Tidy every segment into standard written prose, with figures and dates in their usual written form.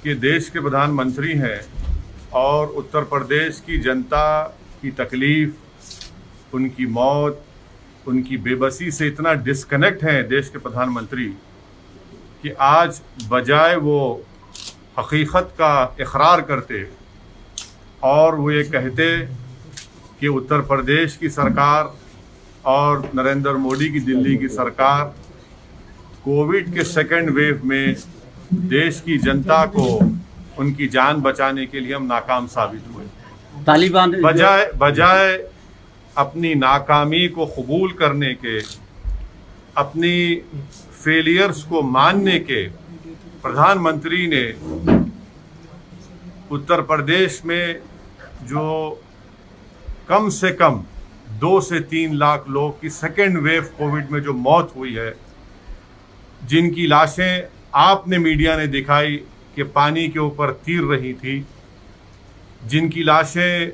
कि देश के प्रधानमंत्री हैं और उत्तर प्रदेश की जनता की तकलीफ़, उनकी मौत, उनकी बेबसी से इतना डिस्कनेक्ट हैं देश के प्रधानमंत्री कि आज बजाय वो हकीकत का इकरार करते और वो ये कहते कि उत्तर प्रदेश की सरकार और नरेंद्र मोदी की दिल्ली की सरकार कोविड के सेकेंड वेव में देश की जनता को उनकी जान बचाने के लिए हम नाकाम साबित हुए। तालिबान बजाय अपनी नाकामी को कबूल करने के, अपनी फेलियर्स को मानने के, प्रधानमंत्री ने उत्तर प्रदेश में जो कम से कम 2 से 3 लाख लोग की सेकेंड वेव कोविड में जो मौत हुई है, जिनकी लाशें आपने मीडिया ने दिखाई कि पानी के ऊपर तीर रही थी, जिनकी लाशें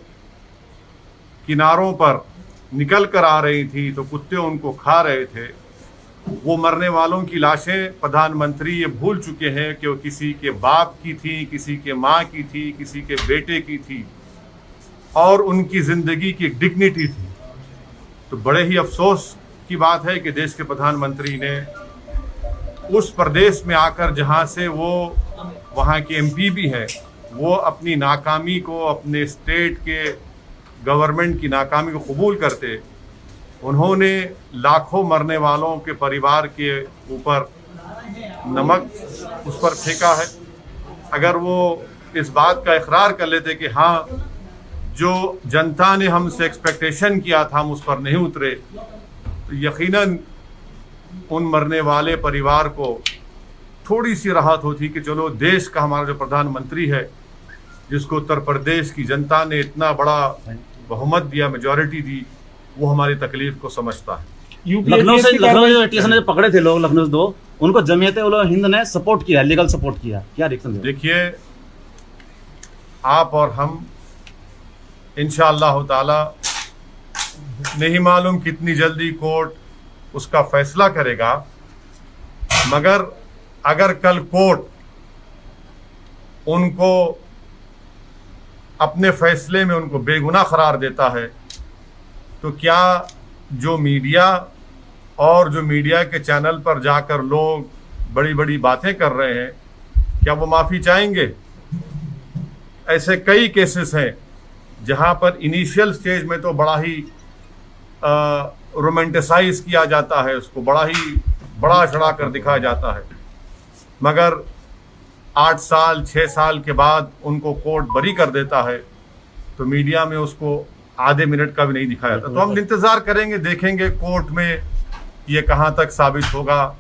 किनारों पर निकल कर आ रही थी तो कुत्ते उनको खा रहे थे, वो मरने वालों की लाशें प्रधानमंत्री ये भूल चुके हैं कि वो किसी के बाप की थी, किसी के माँ की थी, किसी के बेटे की थी और उनकी ज़िंदगी की एक डिग्निटी थी। तो बड़े ही अफसोस की बात है कि देश के प्रधानमंत्री ने उस प्रदेश में आकर, जहां से वो वहां के एमपी भी है, वो अपनी नाकामी को, अपने स्टेट के गवर्नमेंट की नाकामी को कबूल करते, उन्होंने लाखों मरने वालों के परिवार के ऊपर नमक उस पर फेंका है। अगर वो इस बात का इकरार कर लेते कि हाँ, जो जनता ने हमसे एक्सपेक्टेशन किया था हम उस पर नहीं उतरे, तो यकीनन उन मरने वाले परिवार को थोड़ी सी राहत होती कि चलो देश का हमारा जो प्रधानमंत्री है, जिसको उत्तर प्रदेश की जनता ने इतना बड़ा बहुमत दिया, मेजॉरिटी दी, वो हमारी तकलीफ को समझता है। लखनऊ से जो स्टेशन में पकड़े थे लोग, लखनऊ से 2, उनको जमीयत-उल-हिंद ने सपोर्ट किया, लीगल सपोर्ट किया, क्या रिएक्शन है? देखिए, आप और हम इंशाअल्लाह ताला नहीं मालूम कितनी जल्दी कोर्ट उसका फैसला करेगा, मगर अगर कल कोर्ट उनको अपने फैसले में उनको बेगुनाह करार देता है, तो क्या जो मीडिया और जो मीडिया के चैनल पर जाकर लोग बड़ी बड़ी बातें कर रहे हैं, क्या वो माफ़ी चाहेंगे? ऐसे कई केसेस हैं जहां पर इनिशियल स्टेज में तो बड़ा ही रोमांटिसाइज किया जाता है, उसको बड़ा ही बड़ा चढ़ा कर दिखाया जाता है, मगर 8 साल 6 साल के बाद उनको कोर्ट बरी कर देता है तो मीडिया में उसको आधे मिनट का भी नहीं दिखाया जाता। तो हम इंतज़ार करेंगे, देखेंगे कोर्ट में ये कहां तक साबित होगा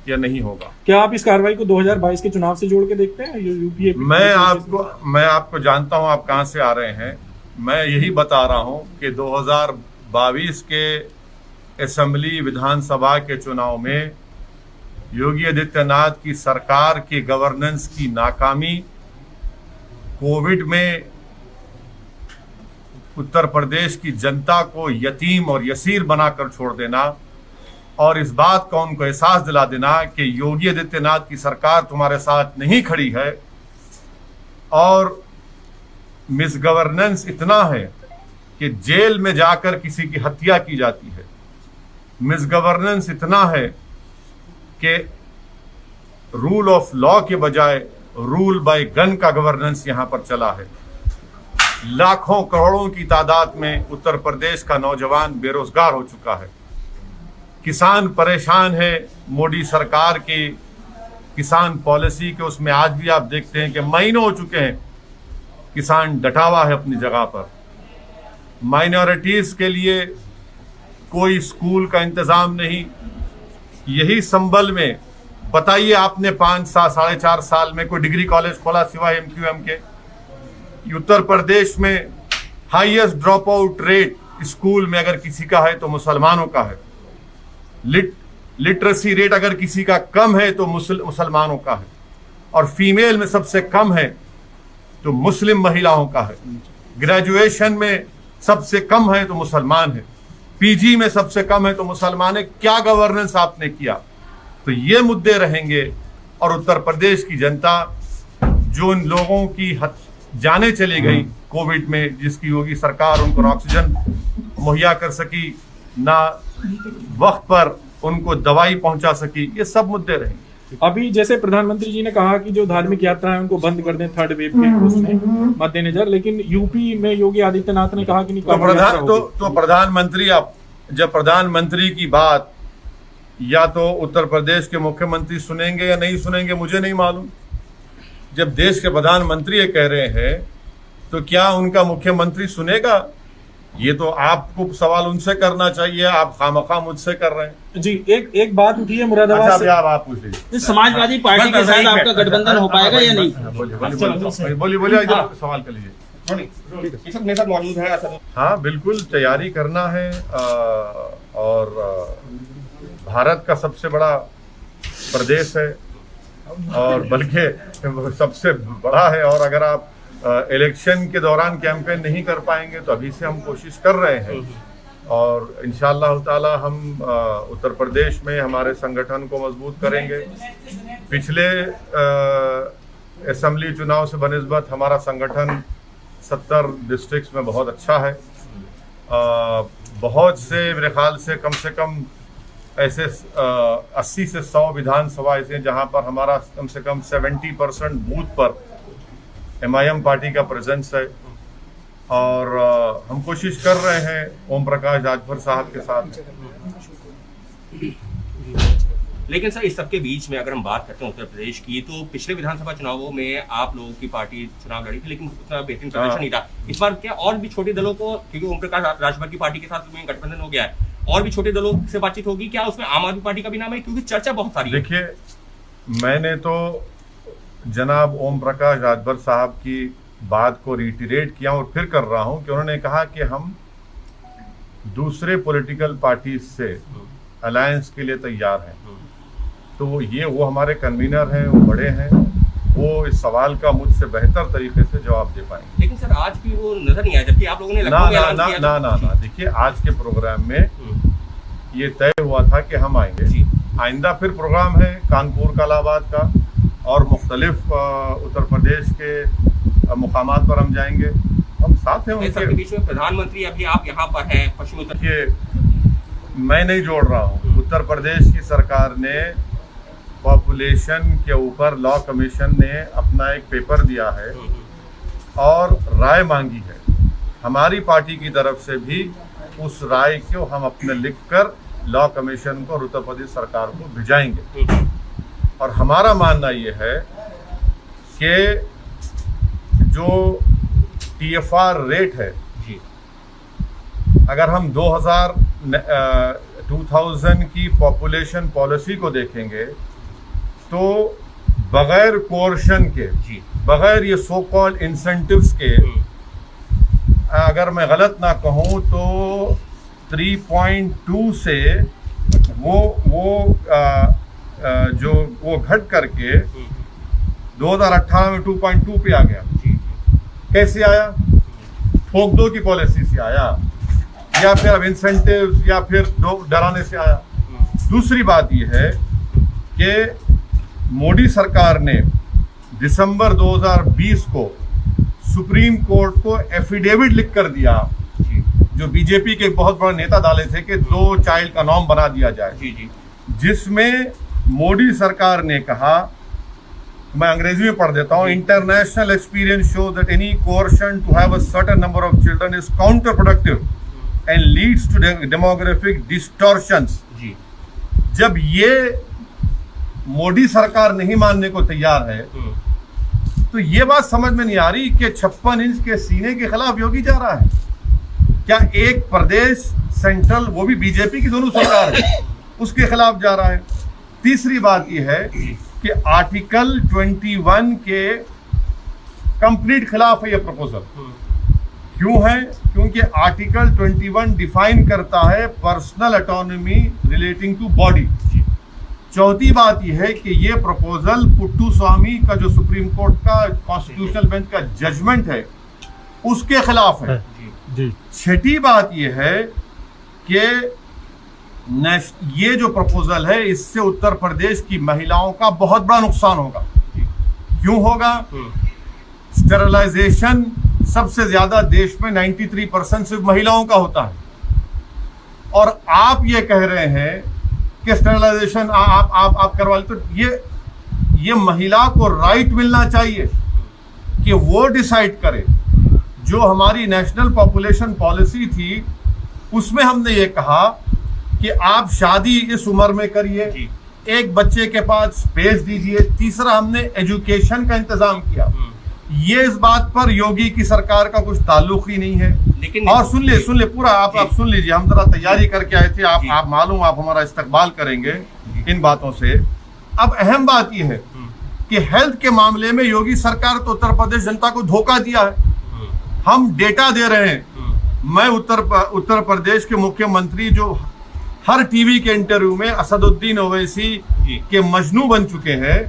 या नहीं होगा। क्या आप इस कार्रवाई को 2022 के चुनाव से जोड़ के देखते हैं? यूपीए मैं आपको जानता हूं आप कहां से आ रहे हैं। मैं यही बता रहा हूं कि 2022 के असेंबली विधानसभा के चुनाव में योगी आदित्यनाथ की सरकार की गवर्नेंस की नाकामी, कोविड में उत्तर प्रदेश की जनता को यतीम और यसीर बनाकर छोड़ देना और इस बात का उनको एहसास दिला देना कि योगी आदित्यनाथ की सरकार तुम्हारे साथ नहीं खड़ी है और मिसगवर्नेंस इतना है कि जेल में जाकर किसी की हत्या की जाती है। मिसगवर्नेंस इतना है कि रूल ऑफ लॉ के बजाय रूल बाय गन का गवर्नेंस यहां पर चला है। लाखों करोड़ों की तादाद में उत्तर प्रदेश का नौजवान बेरोजगार हो चुका है। किसान परेशान है मोदी सरकार की किसान पॉलिसी के, उसमें आज भी आप देखते हैं कि महीनों हो चुके हैं किसान डटा हुआ है अपनी जगह पर। माइनॉरिटीज के लिए कोई स्कूल का इंतजाम नहीं। यही संबल में बताइए आपने 5 साल 4.5 साल में कोई डिग्री कॉलेज खोला सिवाय MQM के? उत्तर प्रदेश में highest drop out rate school में अगर किसी का है तो मुसलमानों का है। लिटरेसी रेट अगर किसी का कम है तो मुसलमानों का है, और फीमेल में सबसे कम है तो मुस्लिम महिलाओं का है। ग्रेजुएशन में सबसे कम है तो मुसलमान है, पीजी में सबसे कम है तो मुसलमान है। क्या गवर्नेंस आपने किया? तो ये मुद्दे रहेंगे और उत्तर प्रदेश की जनता जो इन लोगों की जानें चली गई कोविड में, जिसकी योगी सरकार उनको ऑक्सीजन मुहैया कर सकी, ना वक्त पर उनको दवाई पहुंचा सकी, ये सब मुद्दे रहे। अभी जैसे प्रधानमंत्री जी ने कहा कि जो धार्मिक यात्राएं उनको बंद कर दें थर्ड वेव के उसमें मद्देनजर, लेकिन यूपी में योगी आदित्यनाथ ने कहा कि नहीं, तो प्रधानमंत्री, अब जब प्रधानमंत्री की बात या तो उत्तर प्रदेश के मुख्यमंत्री सुनेंगे या नहीं सुनेंगे मुझे नहीं मालूम। जब देश के प्रधानमंत्री ये कह रहे हैं तो क्या उनका मुख्यमंत्री सुनेगा? ये तो आपको सवाल उनसे करना चाहिए, आप खामखा मुझसे कर रहे हैं। जी, एक बात उठी है मुरादाबाद से। आप पूछ लीजिए, समाजवादी पार्टी के साथ आपका गठबंधन हो पाएगा या नहीं? बोलिए, सवाल कर लीजिए। मेरे साथ मौजूद है असद। हाँ, बिल्कुल तैयारी करना है, और भारत का सबसे बड़ा प्रदेश है और बल्कि सबसे बड़ा है, और अगर आप इलेक्शन के दौरान कैंपेन नहीं कर पाएंगे तो अभी से हम कोशिश कर रहे हैं, और इंशाअल्लाह ताला हम उत्तर प्रदेश में हमारे संगठन को मजबूत करेंगे। पिछले असेंबली चुनाव से बनिस्बत हमारा संगठन 70 डिस्ट्रिक्ट्स में बहुत अच्छा है। बहुत से, मेरे ख्याल से कम ऐसे 80 से 100 विधानसभा ऐसे हैं जहां पर हमारा कम से कम 70% बूथ पर MIM पार्टी का प्रेजेंस है, और हम कोशिश कर रहे हैं ओम प्रकाश राजभर साहब के साथ। लेकिन सर, इस सबके बीच में अगर हम बात करते हैं उत्तर प्रदेश की, तो पिछले विधानसभा चुनावों में आप लोगों की पार्टी चुनाव लड़ी थी, लेकिन उतना बेहतरीन प्रदर्शन नहीं था। इस बार क्या और भी छोटे दलों को, क्योंकि ओम प्रकाश राजभर की पार्टी के साथ में गठबंधन हो गया है, और भी छोटे दलों से बातचीत होगी क्या? उसमें आम आदमी पार्टी का भी नाम है, क्योंकि चर्चा बहुत सारी है। देखिए, मैंने तो जनाब ओम प्रकाश राजभर साहब की बात को रिटीरेट किया और फिर कर रहा हूं कि उन्होंने कहा कि हम दूसरे पॉलिटिकल पार्टी से अलायंस के लिए तैयार हैं। तो वो हमारे कन्वीनर हैं, वो बड़े हैं, वो इस सवाल का मुझसे बेहतर तरीके से जवाब दे पाएंगे। लेकिन सर, आज भी वो नजर नहीं आया, जबकि आप लोगों ने ना। देखिए, आज के प्रोग्राम में ये तय हुआ था कि हम आएंगे। आइंदा फिर प्रोग्राम है कानपुर का, इलाहाबाद का, और मुख्तलिफ उत्तर प्रदेश के मुकामात पर हम जाएंगे। हम साथ हैं उनके। बीच में प्रधानमंत्री अभी आप यहाँ पर हैं पश्चिम उत्तर। देखिए, मैं नहीं जोड़ रहा हूँ। उत्तर प्रदेश की सरकार ने पॉपुलेशन के ऊपर लॉ कमीशन ने अपना एक पेपर दिया है और राय मांगी है। हमारी पार्टी की तरफ से भी उस राय को हम अपने लिखकर लॉ कमीशन को और उत्तर प्रदेश सरकार को भिजाएंगे। और हमारा मानना ये है कि जो TFR रेट है, अगर हम 2000 की पॉपुलेशन पॉलिसी को देखेंगे तो बगैर कोर्शन के, बगैर ये सो कॉल्ड इंसेंटिव्स के, अगर मैं गलत ना कहूँ तो 3.2 से वो घट करके 2018 में 2.2 पे आ गया। कैसे आया? ठोक दो की पॉलिसी से आया, या फिर अब इंसेंटिव्स, या फिर डराने से आया। दूसरी बात यह है कि मोदी सरकार ने दिसंबर 2020 को सुप्रीम कोर्ट को एफिडेविट लिख कर दिया, जो बीजेपी के बहुत बड़े नेता डाले थे कि 2 चाइल्ड का नॉर्म बना दिया जाए, जिसमें मोदी सरकार ने कहा, मैं अंग्रेजी में पढ़ देता हूँ, international experience show that any coercion to have a certain number of children is counter productive and leads to demographic distortions. जब ये मोदी सरकार नहीं मानने को तैयार है तो ये बात समझ में नहीं आ रही कि 56 इंच के सीने के खिलाफ योगी जा रहा है। क्या एक प्रदेश सेंट्रल, वो भी बीजेपी की दोनों सरकार है, उसके खिलाफ जा रहा है? तीसरी बात यह है कि आर्टिकल 21 के कंप्लीट खिलाफ है यह प्रपोजल। क्यों है? क्योंकि आर्टिकल 21 डिफाइन करता है personal autonomy relating to body. चौथी बात यह है कि ये प्रपोजल पुट्टू स्वामी का, जो सुप्रीम कोर्ट का कॉन्स्टिट्यूशनल बेंच का जजमेंट है, उसके खिलाफ है। छठी बात यह है कि ये जो प्रपोजल है, इससे उत्तर प्रदेश की महिलाओं का बहुत बड़ा नुकसान होगा। क्यों होगा? स्टेरिलाइजेशन सबसे ज्यादा देश में 93% सिर्फ महिलाओं का होता है, और आप ये कह रहे हैं कि स्टेरिलाइजेशन आप करवा ले, तो ये महिला को राइट मिलना चाहिए कि वो डिसाइड करे। जो हमारी नेशनल पॉपुलेशन पॉलिसी थी उसमें हमने ये कहा कि आप शादी इस उम्र में करिए, एक बच्चे के पास स्पेस दीजिए। तीसरा, हमने एजुकेशन का इंतजाम किया। ये इस बात पर योगी की सरकार का कुछ ताल्लुक ही नहीं है। लेकिन और सुन ले पूरा आप सुन लीजिए, हम जरा तैयारी करके आए थे, आप मालूम आप हमारा इस्तकबाल करेंगे इन बातों से। अब अहम बात यह है कि हेल्थ के मामले में योगी सरकार तो उत्तर प्रदेश जनता को धोखा दिया है। हम डेटा दे रहे हैं। मैं उत्तर प्रदेश के मुख्यमंत्री जो हर टीवी के इंटरव्यू में असदुद्दीन ओवैसी के मजनू बन चुके हैं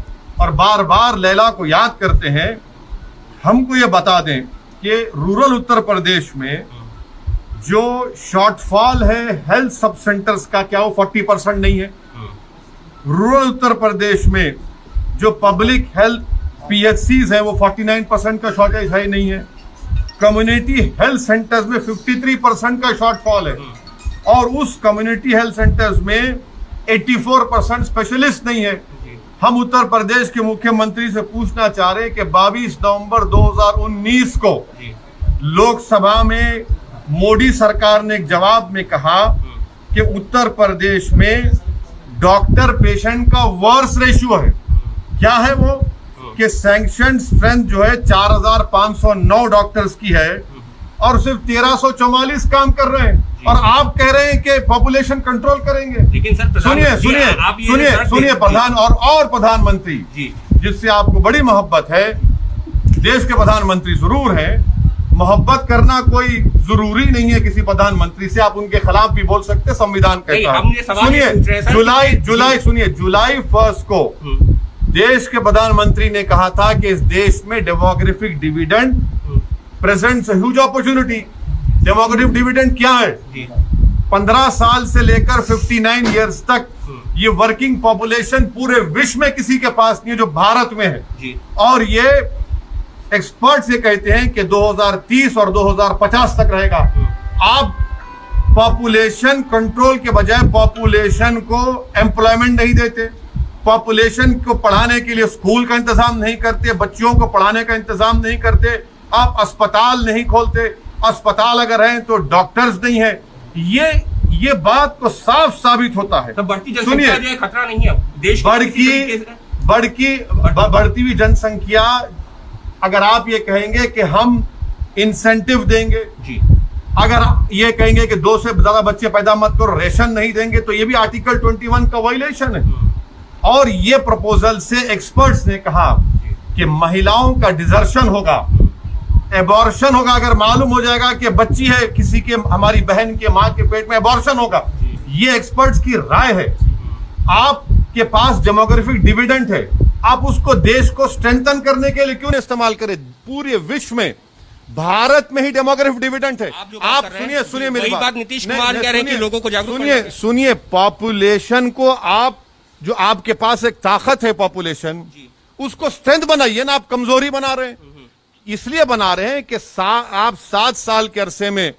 और बार बार लैला को याद करते हैं, हमको ये बता दें कि रूरल उत्तर प्रदेश में जो शॉर्टफॉल है हेल्थ सब सेंटर्स का, क्या वो 40% नहीं है? रूरल उत्तर प्रदेश में जो पब्लिक हेल्थ PHCs है वो 49% का शॉर्टेज है नहीं है। कम्युनिटी हेल्थ सेंटर्स में 53% का शॉर्टफॉल है, और उस कम्युनिटी हेल्थ सेंटर्स में 84% स्पेशलिस्ट नहीं है। हम उत्तर प्रदेश के मुख्यमंत्री से पूछना चाह रहे हैं कि 22 नवंबर 2019 को लोकसभा में मोदी सरकार ने एक जवाब में कहा कि उत्तर प्रदेश में डॉक्टर पेशेंट का वर्स रेशियो है। क्या है वो? कि सैंक्शन स्ट्रेंथ जो है 4509 डॉक्टर्स की है और सिर्फ 1344 काम कर रहे हैं, और आप कह रहे हैं कि पॉपुलेशन कंट्रोल करेंगे। लेकिन सर सुनिए प्रधान और प्रधानमंत्री जी, जिससे आपको बड़ी मोहब्बत है, देश के प्रधानमंत्री जरूर हैं, मोहब्बत करना कोई जरूरी नहीं है किसी प्रधानमंत्री से, आप उनके खिलाफ भी बोल सकते, संविधान कहता है। सुनिए जुलाई 1 को देश के प्रधानमंत्री ने कहा था कि इस देश में demographic dividend presents huge opportunity. Demographic dividend क्या है? 15 साल से लेकर 59 इयर्स तक ये वर्किंग पॉपुलेशन पूरे विश्व में किसी के पास नहीं है जो भारत में है जी। और ये एक्सपर्ट्स ये कहते हैं कि 2030 और 2050 तक रहेगा। आप पॉपुलेशन कंट्रोल के बजाय पॉपुलेशन को एम्प्लॉयमेंट नहीं देते, पॉपुलेशन को पढ़ाने के लिए स्कूल का इंतजाम नहीं करते, बच्चियों को पढ़ाने का इंतजाम नहीं करते, आप अस्पताल नहीं खोलते, अस्पताल अगर हैं तो डॉक्टर्स नहीं है। ये बात को साफ साबित होता है। तो बढ़ती जनसंख्या जो है खतरा नहीं है देश बढ़ती हुई जनसंख्या, अगर आप ये कहेंगे कि हम इंसेंटिव देंगे जी, अगर ये कहेंगे कि 2 से ज्यादा बच्चे पैदा मत करो, रेशन नहीं देंगे, तो ये भी आर्टिकल 21 का वायलेशन है। और ये प्रपोजल से एक्सपर्ट्स ने कहा कि महिलाओं का डिजर्शन होगा, एबॉर्शन होगा। अगर मालूम हो जाएगा कि बच्ची है किसी के, हमारी बहन के मां के पेट में, एबॉर्शन होगा। ये एक्सपर्ट्स की राय है। आपके पास डेमोग्राफिक डिविडेंड है, आप उसको देश को स्ट्रेंथन करने के लिए क्यों नहीं इस्तेमाल करें? पूरे विश्व में भारत में ही डेमोग्राफिक डिविडेंड है। आप सुनिए मेरी बात। नीतीश कुमार कह रहे हैं कि लोगों को जागरूक सुनिए पॉपुलेशन को, आप जो आपके पास एक ताकत है पॉपुलेशन, उसको स्ट्रेंथ बनाइए ना, आप कमजोरी बना रहे हैं। इसलिए बना रहे हैं कि आप 7 साल के अरसे में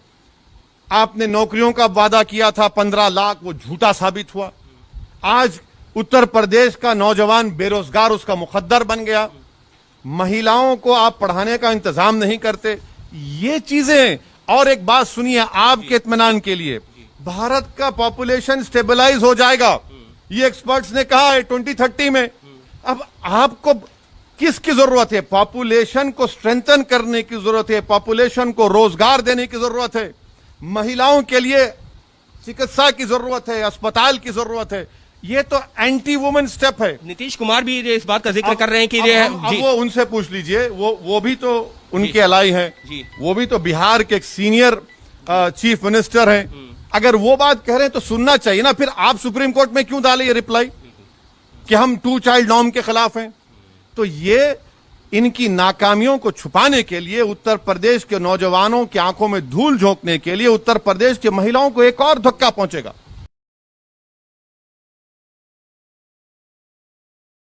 आपने नौकरियों का वादा किया था 15 लाख, वो झूठा साबित हुआ। आज उत्तर प्रदेश का नौजवान बेरोजगार उसका मुकद्दर बन गया। महिलाओं को आप पढ़ाने का इंतजाम नहीं करते। ये चीजें, और एक बात सुनिए आपके इत्मीनान के लिए, भारत का पॉपुलेशन स्टेबलाइज हो जाएगा, ये एक्सपर्ट्स ने कहा है 2030 में। अब आपको किसकी जरूरत है? पॉपुलेशन को स्ट्रेंथन करने की जरूरत है, पॉपुलेशन को रोजगार देने की जरूरत है, महिलाओं के लिए चिकित्सा की जरूरत है, अस्पताल की जरूरत है। ये तो एंटी वुमेन स्टेप है। नीतीश कुमार भी इस बात का जिक्र कर रहे हैं कि अब वो उनसे पूछ लीजिए, वो भी तो उनके अलाई हैं, वो भी तो बिहार के एक सीनियर चीफ मिनिस्टर हैं। अगर वो बात कह रहे हैं तो सुनना चाहिए ना। फिर आप सुप्रीम कोर्ट में क्यों डाले ये रिप्लाई कि हम 2 चाइल्ड नॉर्म के खिलाफ हैं? तो ये इनकी नाकामियों को छुपाने के लिए, उत्तर प्रदेश के नौजवानों की आंखों में धूल झोंकने के लिए उत्तर प्रदेश की महिलाओं को एक और धक्का पहुंचेगा।